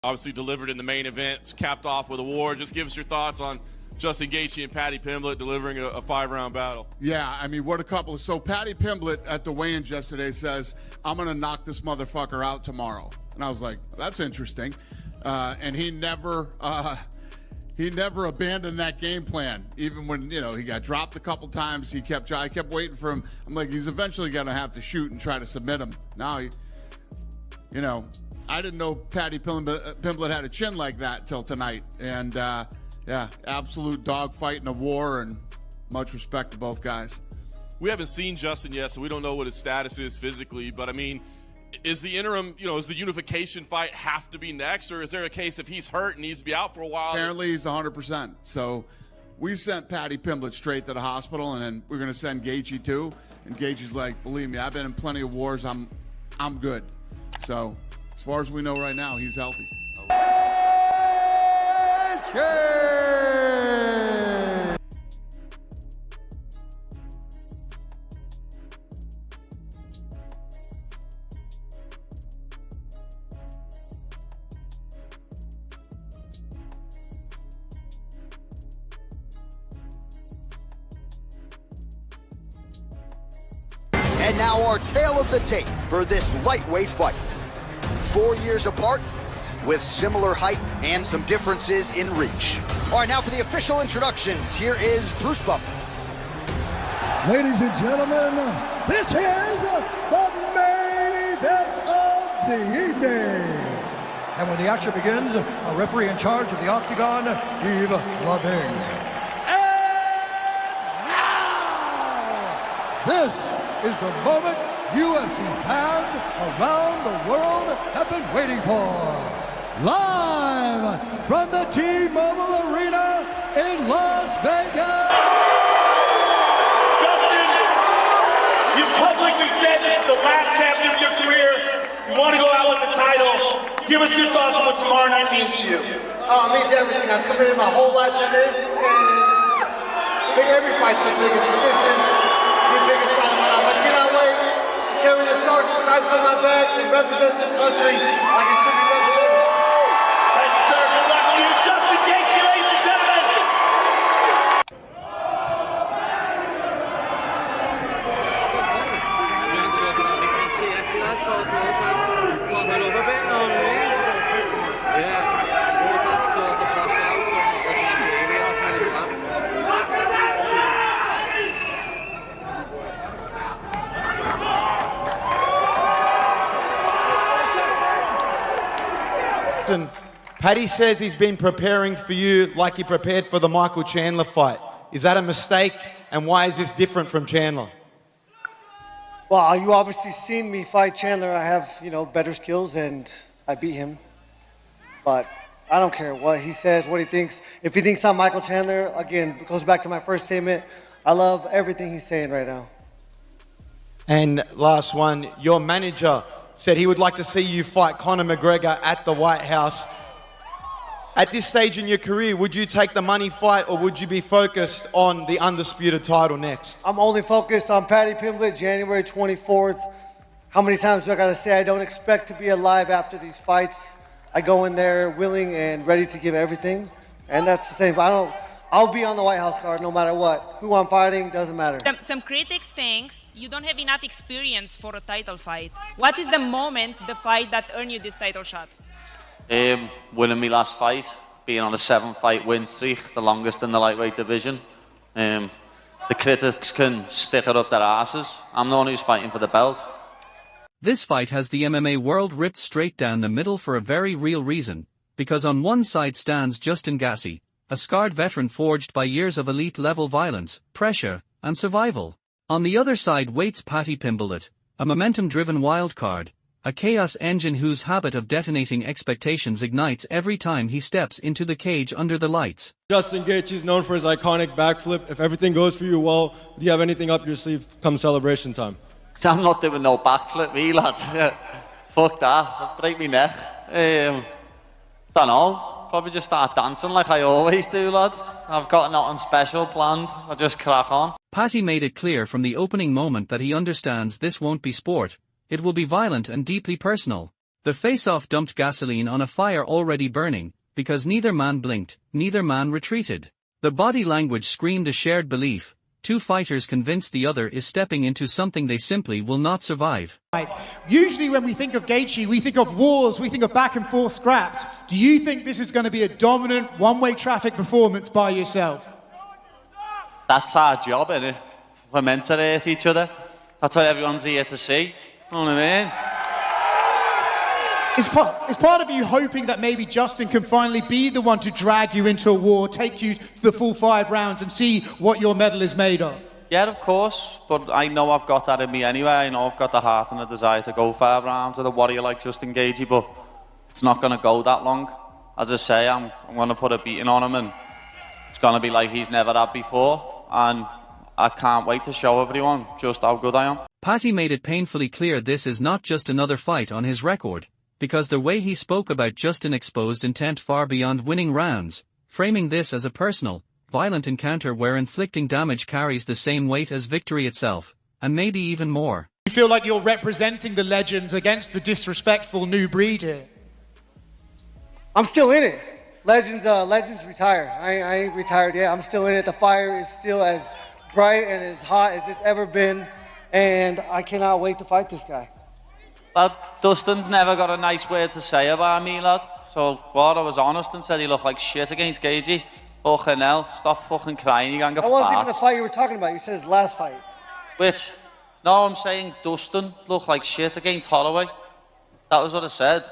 Obviously delivered in the main event, capped off with a war. Just give us your thoughts on Justin Gaethje and Paddy Pimblett delivering a 5-round battle. Yeah, I mean, what a couple. So Paddy Pimblett at the weigh-ins yesterday says, I'm going to knock this motherfucker out tomorrow. And I was like, that's interesting. And he never abandoned that game plan. Even when, he got dropped a couple times, I kept waiting for him. I'm like, he's eventually going to have to shoot and try to submit him. Now, I didn't know Paddy Pimblett had a chin like that till tonight. And, yeah, absolute dogfight in a war, and much respect to both guys. We haven't seen Justin yet, so we don't know what his status is physically. But, I mean, is the interim, is the unification fight have to be next? Or is there a case if he's hurt and needs to be out for a while? Apparently he's 100%. So we sent Paddy Pimblett straight to the hospital, and then we're going to send Gaethje too. And Gaethje's like, believe me, I've been in plenty of wars. I'm good. So as far as we know right now, he's healthy. And now our tale of the tape for this lightweight fight. 4 years apart, with similar height and some differences in reach. All right, now for the official introductions, here is Bruce Buffer. Ladies and gentlemen, this is the main event of the evening. And when the action begins, a referee in charge of the Octagon, Yves Lavigne. And now, this is the moment UFC fans around the world have been waiting for. Live from the T-Mobile Arena in Las Vegas. Justin, you publicly said this is the last champion of your career. You want to go out with the title. Give us your thoughts on what tomorrow night means to you. Oh, it means everything. I've committed my whole life to this, and every fight's the biggest, but this is the biggest fight of my life. I cannot wait to carry this star, this title on my back, and represent this country like it should be represented. Thank you, sir. Good luck to you. Justin Gaethje, ladies and gentlemen. Paddy says he's been preparing for you like he prepared for the Michael Chandler fight. Is that a mistake? And why is this different from Chandler? Well, you obviously seen me fight Chandler. I have, better skills, and I beat him. But I don't care what he says, what he thinks. If he thinks I'm Michael Chandler, again, it goes back to my first statement. I love everything he's saying right now. And last one, your manager said he would like to see you fight Conor McGregor at the White House. At this stage in your career, would you take the money fight, or would you be focused on the undisputed title next? I'm only focused on Paddy Pimblett, January 24th. How many times do I gotta say I don't expect to be alive after these fights? I go in there willing and ready to give everything, and that's the same. I'll be on the White House card no matter what. Who I'm fighting doesn't matter. Some critics think you don't have enough experience for a title fight. What is the fight that earned you this title shot? Winning my last fight, being on a 7-fight win streak, the longest in the lightweight division. The critics can stick it up their asses. I'm the one who's fighting for the belt. This fight has the MMA world ripped straight down the middle for a very real reason, because on one side stands Justin Gaethje, a scarred veteran forged by years of elite-level violence, pressure, and survival. On the other side waits Paddy Pimblett, a momentum-driven wildcard, a chaos engine whose habit of detonating expectations ignites every time he steps into the cage under the lights. Justin Gaethje is known for his iconic backflip. If everything goes for you well, do you have anything up your sleeve come celebration time? I'm not doing no backflip, me, lads. Fuck that. I'll break my neck. Don't know. Probably just start dancing like I always do, lad. I've got nothing special planned. I'll just crack on. Paddy made it clear from the opening moment that he understands this won't be sport. It will be violent and deeply personal. The face-off dumped gasoline on a fire already burning, because neither man blinked, neither man retreated. The body language screamed a shared belief. Two fighters convinced the other is stepping into something they simply will not survive. Usually when we think of Gaethje, we think of wars, we think of back and forth scraps. Do you think this is going to be a dominant one-way traffic performance by yourself? That's our job, innit? We're meant to hate each other. That's what everyone's here to see. You know what I mean? Is part of you hoping that maybe Justin can finally be the one to drag you into a war, take you to the full 5 rounds and see what your medal is made of? Yeah, of course, but I know I've got that in me anyway. I know I've got the heart and the desire to go 5 rounds with a warrior like Justin Gaethje, but it's not going to go that long. As I say, I'm going to put a beating on him, and it's going to be like he's never had before, and I can't wait to show everyone just how good I am. Paddy made it painfully clear this is not just another fight on his record, because the way he spoke about Justin exposed intent far beyond winning rounds, framing this as a personal, violent encounter where inflicting damage carries the same weight as victory itself, and maybe even more. You feel like you're representing the legends against the disrespectful new breed here? I'm still in it. Legends retire. I ain't retired yet. I'm still in it. The fire is still as bright and as hot as it's ever been, and I cannot wait to fight this guy. Well, Dustin's never got a nice word to say about me, lad. So, what, I was honest and said he looked like shit against Gaethje. Fucking hell, stop fucking crying, you can't get That wasn't even the fight you were talking about. You said his last fight. Which? No, I'm saying Dustin looked like shit against Holloway. That was what I said.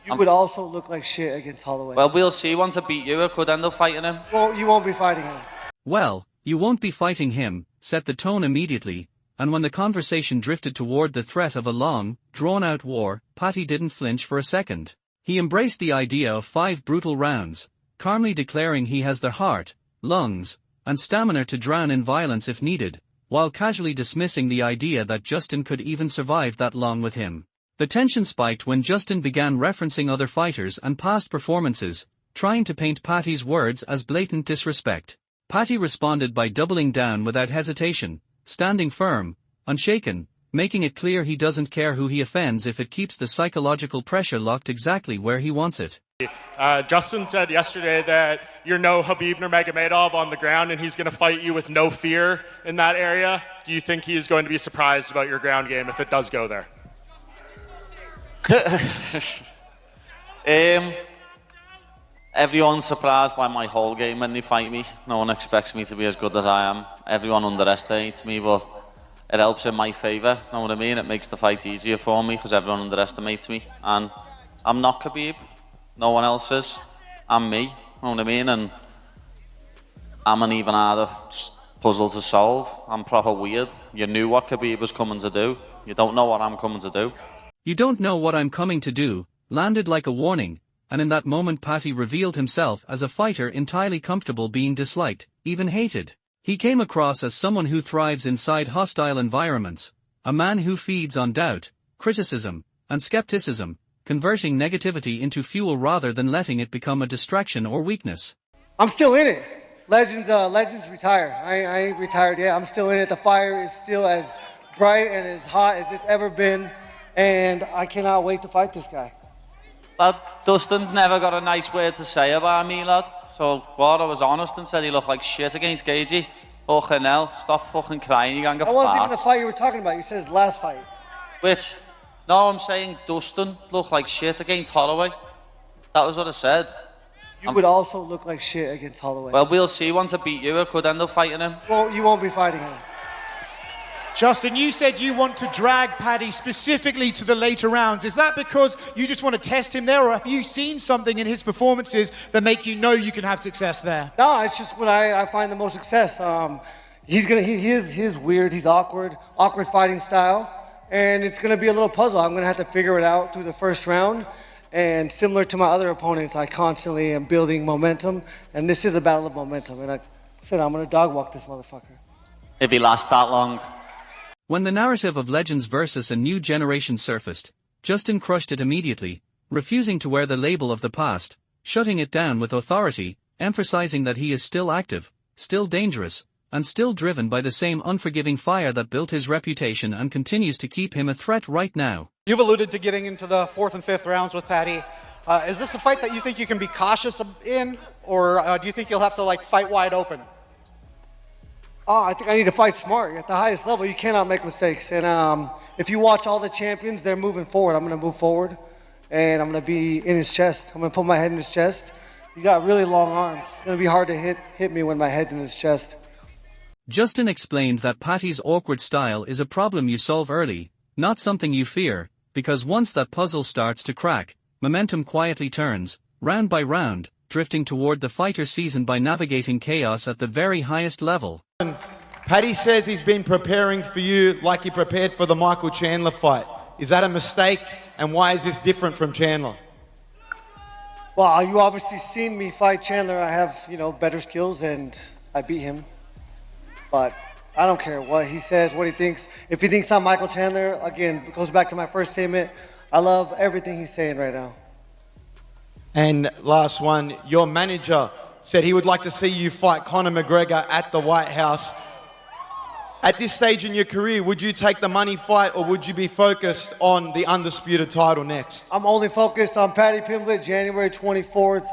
You would also look like shit against Holloway. Well, we'll see. Once I beat you, I could end up fighting him. Well, you won't be fighting him. Well, you won't be fighting him, set the tone immediately, and when the conversation drifted toward the threat of a long, drawn-out war, Paddy didn't flinch for a second. He embraced the idea of 5 brutal rounds, calmly declaring he has the heart, lungs, and stamina to drown in violence if needed, while casually dismissing the idea that Justin could even survive that long with him. The tension spiked when Justin began referencing other fighters and past performances, trying to paint Paddy's words as blatant disrespect. Paddy responded by doubling down without hesitation, standing firm, unshaken, making it clear he doesn't care who he offends if it keeps the psychological pressure locked exactly where he wants it. Justin said yesterday that you're no Khabib Nurmagomedov on the ground and he's going to fight you with no fear in that area. Do you think he's going to be surprised about your ground game if it does go there? Everyone's surprised by my whole game when they fight me. No one expects me to be as good as I am. Everyone underestimates me, but it helps in my favour. Know what I mean? It makes the fight easier for me because everyone underestimates me. And I'm not Khabib. No one else is. I'm me. Know what I mean? And I'm an even harder puzzle to solve. I'm proper weird. You knew what Khabib was coming to do. You don't know what I'm coming to do. You don't know what I'm coming to do, landed like a warning, and in that moment Paddy revealed himself as a fighter entirely comfortable being disliked, even hated. He came across as someone who thrives inside hostile environments, a man who feeds on doubt, criticism, and skepticism, converting negativity into fuel rather than letting it become a distraction or weakness. I'm still in it. Legends retire. I ain't retired yet. I'm still in it. The fire is still as bright and as hot as it's ever been, and I cannot wait to fight this guy. Well, Dustin's never got a nice word to say about me, lad. So, what, I was honest and said he looked like shit against Gaethje. Fucking hell, stop fucking crying, you can't get That wasn't even the fight you were talking about. You said his last fight. Which? No, I'm saying Dustin looked like shit against Holloway. That was what I said. You would also look like shit against Holloway. Well, we'll see. Once I beat you, I could end up fighting him. Well, you won't be fighting him. Justin, you said you want to drag Paddy specifically to the later rounds. Is that because you just want to test him there, or have you seen something in his performances that make you know you can have success there? No, it's just when I find the most success. He is weird, he's awkward fighting style, and it's gonna be a little puzzle. I'm gonna have to figure it out through the first round. And similar to my other opponents, I constantly am building momentum, and this is a battle of momentum. And I said I'm gonna dog walk this motherfucker. If he lasts that long. When the narrative of Legends versus a new generation surfaced, Justin crushed it immediately, refusing to wear the label of the past, shutting it down with authority, emphasizing that he is still active, still dangerous, and still driven by the same unforgiving fire that built his reputation and continues to keep him a threat right now. You've alluded to getting into the 4th and 5th rounds with Paddy. Is this a fight that you think you can be cautious in, or do you think you'll have to fight wide open? I think I need to fight smart. At the highest level, you cannot make mistakes. And if you watch all the champions, they're moving forward. I'm going to move forward, and I'm going to be in his chest. I'm going to put my head in his chest. He got really long arms. It's going to be hard to hit me when my head's in his chest. Justin explained that Paddy's awkward style is a problem you solve early, not something you fear, because once that puzzle starts to crack, momentum quietly turns, round by round, drifting toward the fighter season by navigating chaos at the very highest level. Paddy says he's been preparing for you like he prepared for the Michael Chandler fight. Is that a mistake, and why is this different from Chandler? Well, you obviously seen me fight Chandler. I have, better skills, and I beat him. But I don't care what he says, what he thinks. If he thinks I'm Michael Chandler, again, it goes back to my first statement. I love everything he's saying right now. And last one, your manager said he would like to see you fight Conor McGregor at the White House. At this stage in your career, would you take the money fight, or would you be focused on the undisputed title next? I'm only focused on Paddy Pimblett, January 24th.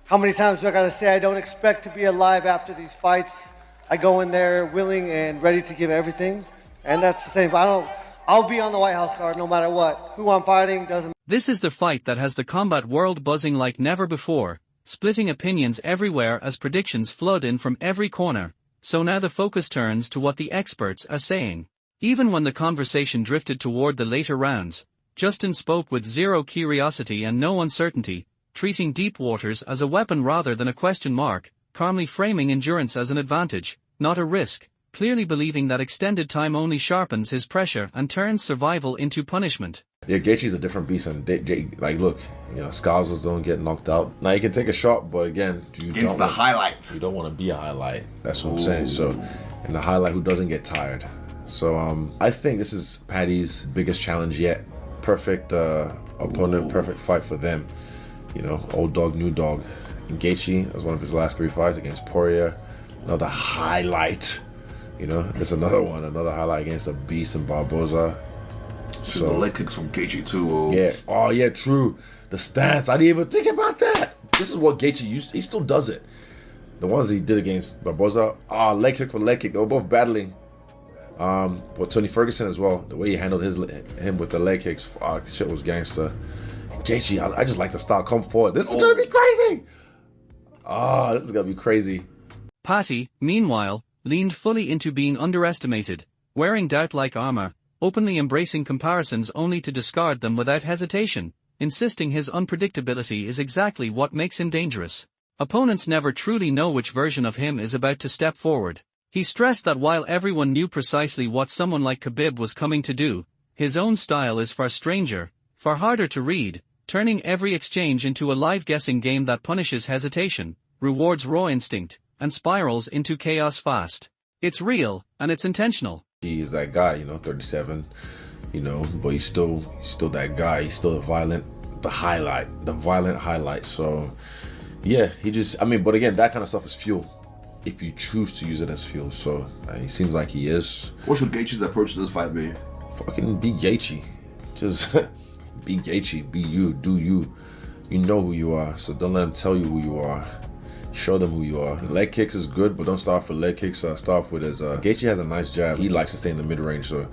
How many times do I got to say I don't expect to be alive after these fights? I go in there willing and ready to give everything, and that's the same. I'll be on the White House card no matter what. Who I'm fighting doesn't matter. This is the fight that has the combat world buzzing like never before, splitting opinions everywhere as predictions flood in from every corner. So now the focus turns to what the experts are saying. Even when the conversation drifted toward the later rounds, Justin spoke with zero curiosity and no uncertainty, treating deep waters as a weapon rather than a question mark, calmly framing endurance as an advantage, not a risk, clearly believing that extended time only sharpens his pressure and turns survival into punishment. Yeah, Gaethje's a different beast, and look, Scouses don't get knocked out. Now you can take a shot, but again, against the highlight, you don't want to be a highlight. That's what I'm saying. So, in the highlight, who doesn't get tired? So, I think this is Paddy's biggest challenge yet. Perfect opponent, perfect fight for them. Old dog, new dog. And Gaethje, that was one of his last 3 fights against Poirier. Another highlight. There's another highlight against a beast in Barboza. So the leg kicks from Gaethje too. Yeah. Oh yeah, true. The stance. I didn't even think about that. This is what Gaethje used to, he still does it. The ones he did against Barboza. Leg kick for leg kick. They were both battling. But Tony Ferguson as well. The way he handled him with the leg kicks. Shit was gangster. Gaethje, I just like the style. Come forward. This is gonna be crazy. This is gonna be crazy. Paddy, meanwhile, leaned fully into being underestimated, wearing doubt-like armor, openly embracing comparisons only to discard them without hesitation, insisting his unpredictability is exactly what makes him dangerous. Opponents never truly know which version of him is about to step forward. He stressed that while everyone knew precisely what someone like Khabib was coming to do, his own style is far stranger, far harder to read, turning every exchange into a live guessing game that punishes hesitation, rewards raw instinct, and spirals into chaos fast. It's real, and it's intentional. He's that guy, 37, but he's still that guy. He's still the violent highlight. So, yeah, but again, that kind of stuff is fuel, if you choose to use it as fuel. So, he seems like he is. What should Gaethje's approach to this fight be? Fucking be Gaethje. Just be Gaethje, be you, do you. You know who you are, so don't let him tell you who you are. Show them who you are. Leg kicks is good, but don't start off with leg kicks. Start off with his. Gaethje has a nice jab. He likes to stay in the mid-range, so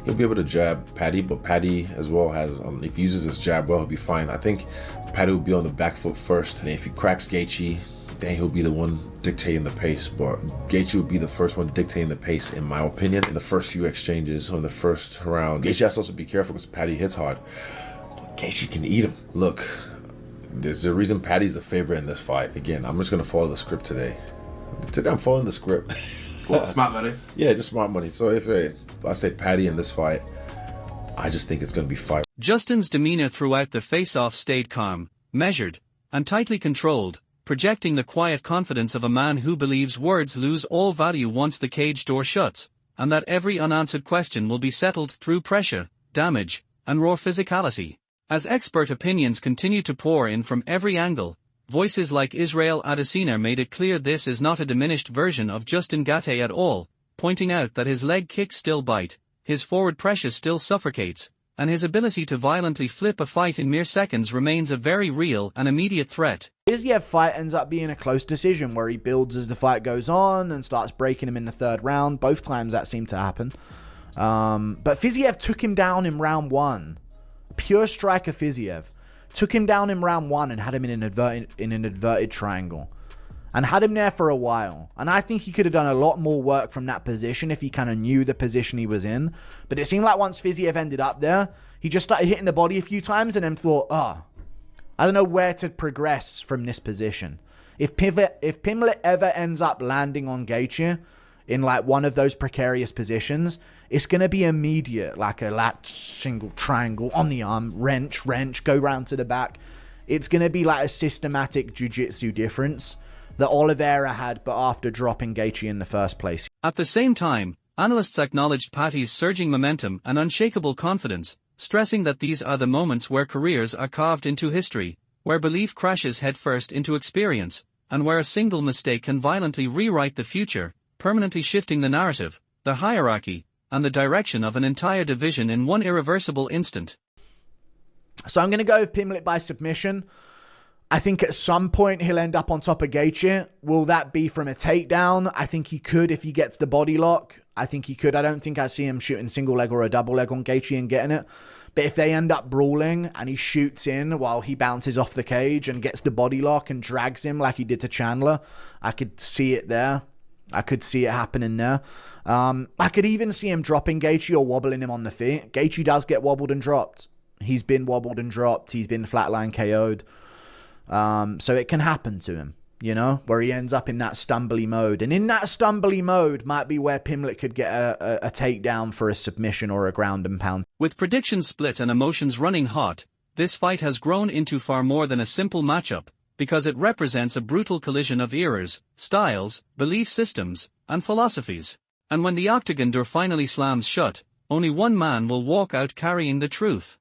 he'll be able to jab Paddy. But Paddy as well has, if he uses his jab well, he'll be fine. I think Paddy will be on the back foot first, and if he cracks Gaethje, then he'll be the one dictating the pace. But Gaethje will be the first one dictating the pace, in my opinion, in the first few exchanges or in the first round. Gaethje has to also be careful because Paddy hits hard. But Gaethje can eat him. Look. There's a reason Paddy's the favorite in this fight. Again, I'm just going to follow the script today. Today I'm following the script. What, smart money? Yeah, just smart money. So if I say Paddy in this fight, I just think it's going to be fight. Justin's demeanor throughout the face-off stayed calm, measured, and tightly controlled, projecting the quiet confidence of a man who believes words lose all value once the cage door shuts, and that every unanswered question will be settled through pressure, damage, and raw physicality. As expert opinions continue to pour in from every angle, Voices like Israel Adesina made it clear this is not a diminished version of Justin Gaethje at all, pointing out that his leg kicks still bite, his forward pressure still suffocates, and his ability to violently flip a fight in mere seconds remains a very real and immediate threat. Fiziev fight ends up being a close decision where he builds as the fight goes on and starts breaking him in the third round. Both times that seemed to happen. But Fiziev took him down in round 1. Pure striker Fiziev. Took him down in round 1 and had him in an inverted triangle. And had him there for a while. And I think he could have done a lot more work from that position if he kind of knew the position he was in. But it seemed like once Fiziev ended up there, he just started hitting the body a few times and then thought, I don't know where to progress from this position. If Pimblett ever ends up landing on Gaethje in like one of those precarious positions, it's going to be immediate, like a lat single triangle on the arm, wrench, go round to the back. It's going to be like a systematic jiu-jitsu difference that Oliveira had, but after dropping Gaethje in the first place. At the same time, analysts acknowledged Paddy's surging momentum and unshakable confidence, stressing that these are the moments where careers are carved into history, where belief crashes headfirst into experience, and where a single mistake can violently rewrite the future, permanently shifting the narrative, the hierarchy, and the direction of an entire division in one irreversible instant. So I'm going to go with Pimblett by submission. I think at some point he'll end up on top of Gaethje. Will that be from a takedown? I think he could if he gets the body lock. I think he could. I don't think I see him shooting single leg or a double leg on Gaethje and getting it. But if they end up brawling and he shoots in while he bounces off the cage and gets the body lock and drags him like he did to Chandler, I could see it there. I could see it happening there. I could even see him dropping Gaethje or wobbling him on the feet. Gaethje does get wobbled and dropped. He's been wobbled and dropped. He's been flatline KO'd. So it can happen to him, you know, where he ends up in that stumbly mode. And in that stumbly mode might be where Pimblett could get a takedown for a submission or a ground and pound. With predictions split and emotions running hot, this fight has grown into far more than a simple matchup, because it represents a brutal collision of eras, styles, belief systems, and philosophies. And when the octagon door finally slams shut, only one man will walk out carrying the truth.